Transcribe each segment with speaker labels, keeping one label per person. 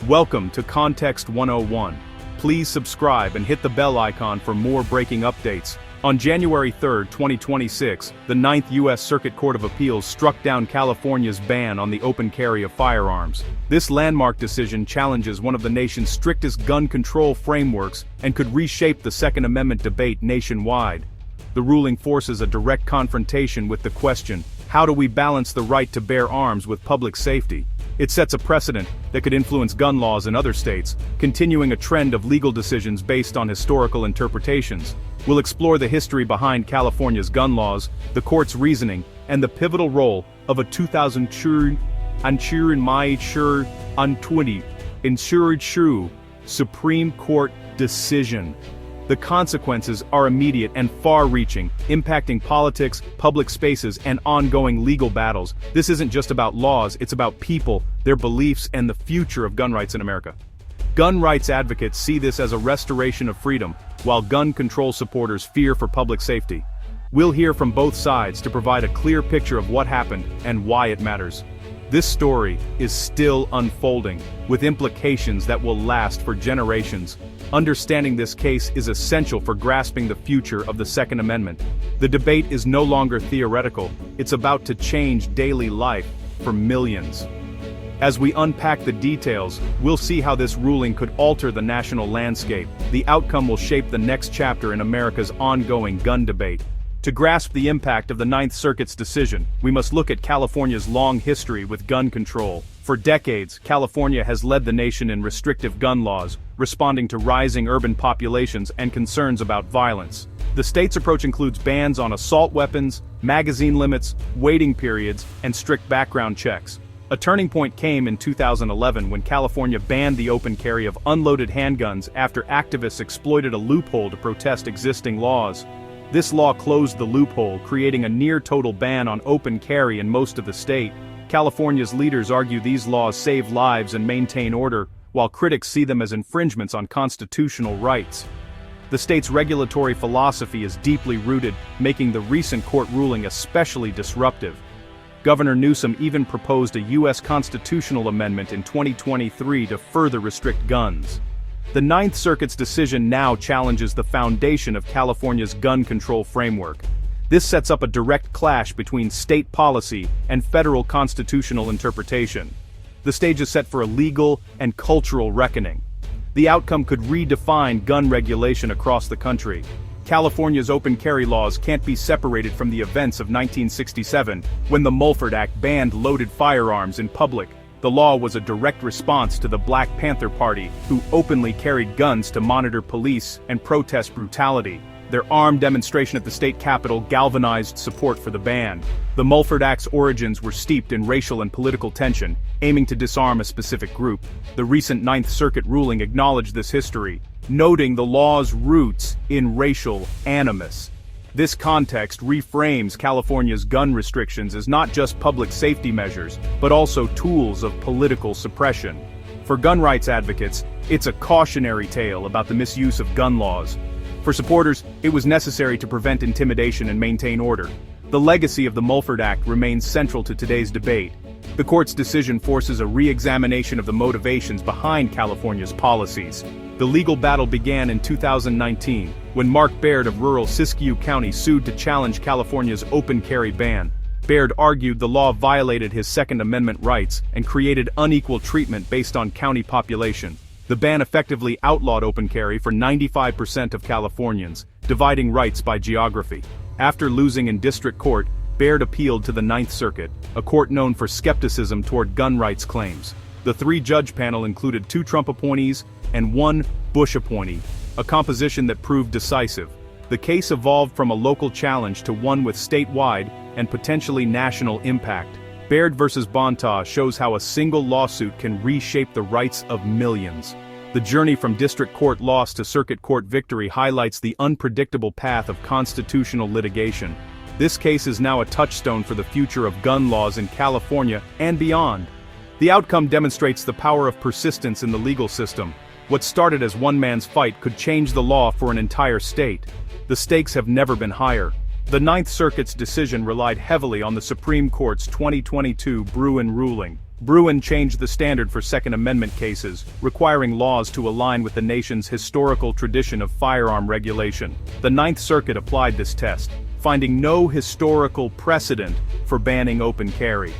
Speaker 1: Welcome to Context 101. Please subscribe and hit the bell icon for more breaking updates. On January 3, 2026, the Ninth U.S. Circuit Court of Appeals struck down California's ban on the open carry of firearms. This landmark decision challenges one of the nation's strictest gun control frameworks and could reshape the Second Amendment debate nationwide. The ruling forces a direct confrontation with the question, how do we balance the right to bear arms with public safety? It sets a precedent that could influence gun laws in other states, continuing a trend of legal decisions based on historical interpretations. We'll explore the history behind California's gun laws, the court's reasoning, and the pivotal role of a 2020 Supreme Court decision. The consequences are immediate and far-reaching, impacting politics, public spaces, and ongoing legal battles. This isn't just about laws, it's about people, their beliefs, and the future of gun rights in America. Gun rights advocates see this as a restoration of freedom, while gun control supporters fear for public safety. We'll hear from both sides to provide a clear picture of what happened and why it matters. This story is still unfolding, with implications that will last for generations. Understanding this case is essential for grasping the future of the Second Amendment. The debate is no longer theoretical, it's about to change daily life for millions. As we unpack the details, we'll see how this ruling could alter the national landscape. The outcome will shape the next chapter in America's ongoing gun debate. To grasp the impact of the Ninth Circuit's decision, we must look at California's long history with gun control. For decades, California has led the nation in restrictive gun laws, responding to rising urban populations and concerns about violence. The state's approach includes bans on assault weapons, magazine limits, waiting periods, and strict background checks. A turning point came in 2011 when California banned the open carry of unloaded handguns after activists exploited a loophole to protest existing laws. This law closed the loophole, creating a near-total ban on open carry in most of the state. California's leaders argue these laws save lives and maintain order, while critics see them as infringements on constitutional rights. The state's regulatory philosophy is deeply rooted, making the recent court ruling especially disruptive. Governor Newsom even proposed a U.S. constitutional amendment in 2023 to further restrict guns. The Ninth Circuit's decision now challenges the foundation of California's gun control framework. This sets up a direct clash between state policy and federal constitutional interpretation. The stage is set for a legal and cultural reckoning. The outcome could redefine gun regulation across the country. California's open carry laws can't be separated from the events of 1967, when the Mulford Act banned loaded firearms in public. The law was a direct response to the Black Panther Party, who openly carried guns to monitor police and protest brutality. Their armed demonstration at the state capitol galvanized support for the ban. The Mulford Act's origins were steeped in racial and political tension, aiming to disarm a specific group. The recent Ninth Circuit ruling acknowledged this history, noting the law's roots in racial animus. This context reframes California's gun restrictions as not just public safety measures, but also tools of political suppression. For gun rights advocates, it's a cautionary tale about the misuse of gun laws. For supporters, it was necessary to prevent intimidation and maintain order. The legacy of the Mulford Act remains central to today's debate. The court's decision forces a re-examination of the motivations behind California's policies. The legal battle began in 2019, when Mark Baird of rural Siskiyou County sued to challenge California's open carry ban. Baird argued the law violated his Second Amendment rights and created unequal treatment based on county population. The ban effectively outlawed open carry for 95% of Californians, dividing rights by geography. After losing in district court, Baird appealed to the Ninth Circuit, a court known for skepticism toward gun rights claims. The three-judge panel included 2 Trump appointees and 1 Bush appointee, a composition that proved decisive. The case evolved from a local challenge to one with statewide and potentially national impact. Baird versus Bonta shows how a single lawsuit can reshape the rights of millions. The journey from district court loss to circuit court victory highlights the unpredictable path of constitutional litigation. This case is now a touchstone for the future of gun laws in California and beyond. The outcome demonstrates the power of persistence in the legal system. What started as one man's fight could change the law for an entire state. The stakes have never been higher. The Ninth Circuit's decision relied heavily on the Supreme Court's 2022 Bruin ruling. Bruin changed the standard for Second Amendment cases, requiring laws to align with the nation's historical tradition of firearm regulation. The Ninth Circuit applied this test, finding no historical precedent for banning open carry.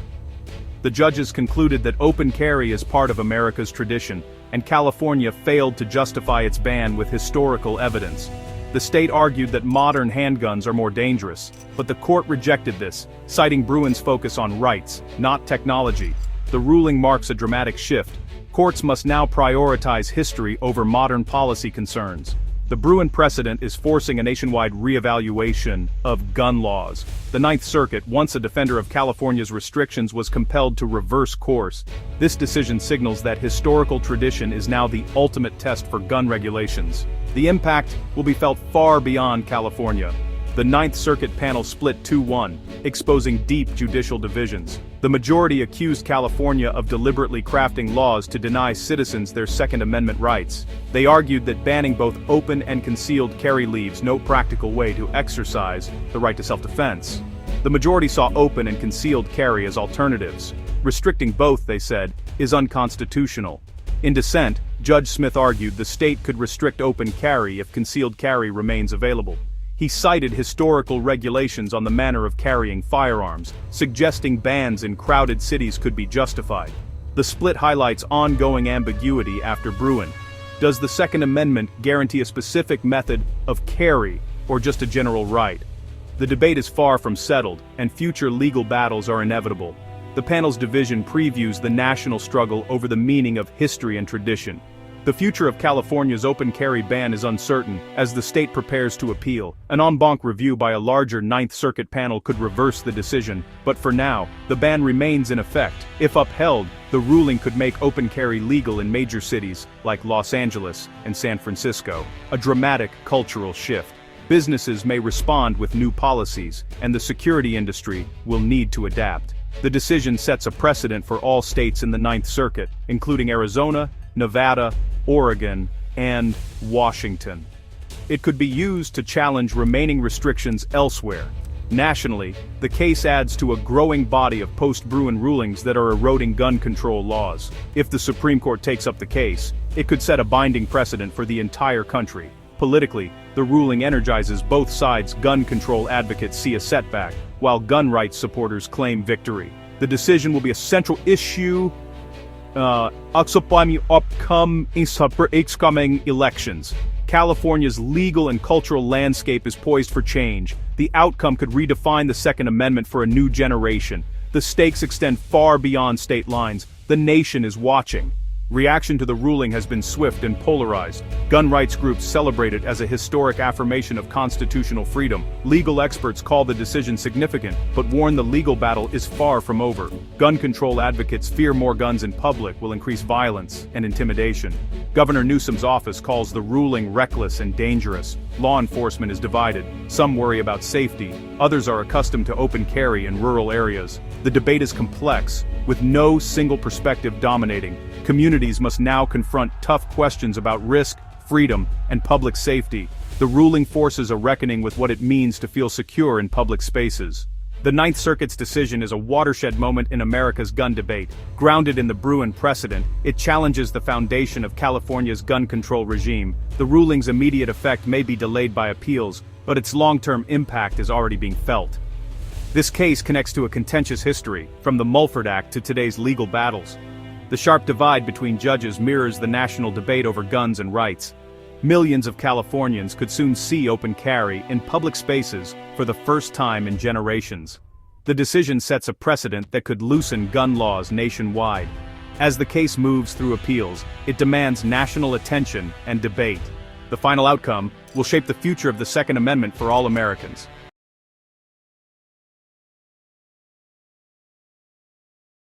Speaker 1: The judges concluded that open carry is part of America's tradition, and California failed to justify its ban with historical evidence. The state argued that modern handguns are more dangerous, but the court rejected this, citing Bruin's focus on rights, not technology. The ruling marks a dramatic shift. Courts must now prioritize history over modern policy concerns. The Bruin precedent is forcing a nationwide reevaluation of gun laws. The Ninth Circuit, once a defender of California's restrictions, was compelled to reverse course. This decision signals that historical tradition is now the ultimate test for gun regulations. The impact will be felt far beyond California. The Ninth Circuit panel split 2-1, exposing deep judicial divisions. The majority accused California of deliberately crafting laws to deny citizens their Second Amendment rights. They argued that banning both open and concealed carry leaves no practical way to exercise the right to self-defense. The majority saw open and concealed carry as alternatives. Restricting both, they said, is unconstitutional. In dissent, Judge Smith argued the state could restrict open carry if concealed carry remains available. He cited historical regulations on the manner of carrying firearms, suggesting bans in crowded cities could be justified. The split highlights ongoing ambiguity after Bruin. Does the Second Amendment guarantee a specific method of carry, or just a general right? The debate is far from settled, and future legal battles are inevitable. The panel's division previews the national struggle over the meaning of history and tradition. The future of California's open carry ban is uncertain, as the state prepares to appeal. An en banc review by a larger Ninth Circuit panel could reverse the decision, but for now, the ban remains in effect. If upheld, the ruling could make open carry legal in major cities like Los Angeles and San Francisco, a dramatic cultural shift. Businesses may respond with new policies, and the security industry will need to adapt. The decision sets a precedent for all states in the Ninth Circuit, including Arizona, Nevada, Oregon, and Washington. It could be used to challenge remaining restrictions elsewhere. Nationally, the case adds to a growing body of post-Bruin rulings that are eroding gun control laws. If the Supreme Court takes up the case, it could set a binding precedent for the entire country. Politically, the ruling energizes both sides. Gun control advocates see a setback, while gun rights supporters claim victory. The decision will be a central issue upcoming elections. California's legal and cultural landscape is poised for change. The outcome could redefine the Second Amendment for a new generation. The stakes extend far beyond state lines. The nation is watching. Reaction to the ruling has been swift and polarized. Gun rights groups celebrate it as a historic affirmation of constitutional freedom. Legal experts call the decision significant, but warn the legal battle is far from over. Gun control advocates fear more guns in public will increase violence and intimidation. Governor Newsom's office calls the ruling reckless and dangerous. Law enforcement is divided. Some worry about safety. Others are accustomed to open carry in rural areas. The debate is complex, with no single perspective dominating. Communities must now confront tough questions about risk, freedom, and public safety. The ruling forces a reckoning with what it means to feel secure in public spaces. The Ninth Circuit's decision is a watershed moment in America's gun debate. Grounded in the Bruin precedent, it challenges the foundation of California's gun control regime. The ruling's immediate effect may be delayed by appeals, but its long-term impact is already being felt. This case connects to a contentious history, from the Mulford Act to today's legal battles. The sharp divide between judges mirrors the national debate over guns and rights. Millions of Californians could soon see open carry in public spaces for the first time in generations. The decision sets a precedent that could loosen gun laws nationwide. As the case moves through appeals, it demands national attention and debate. The final outcome will shape the future of the Second Amendment for all Americans.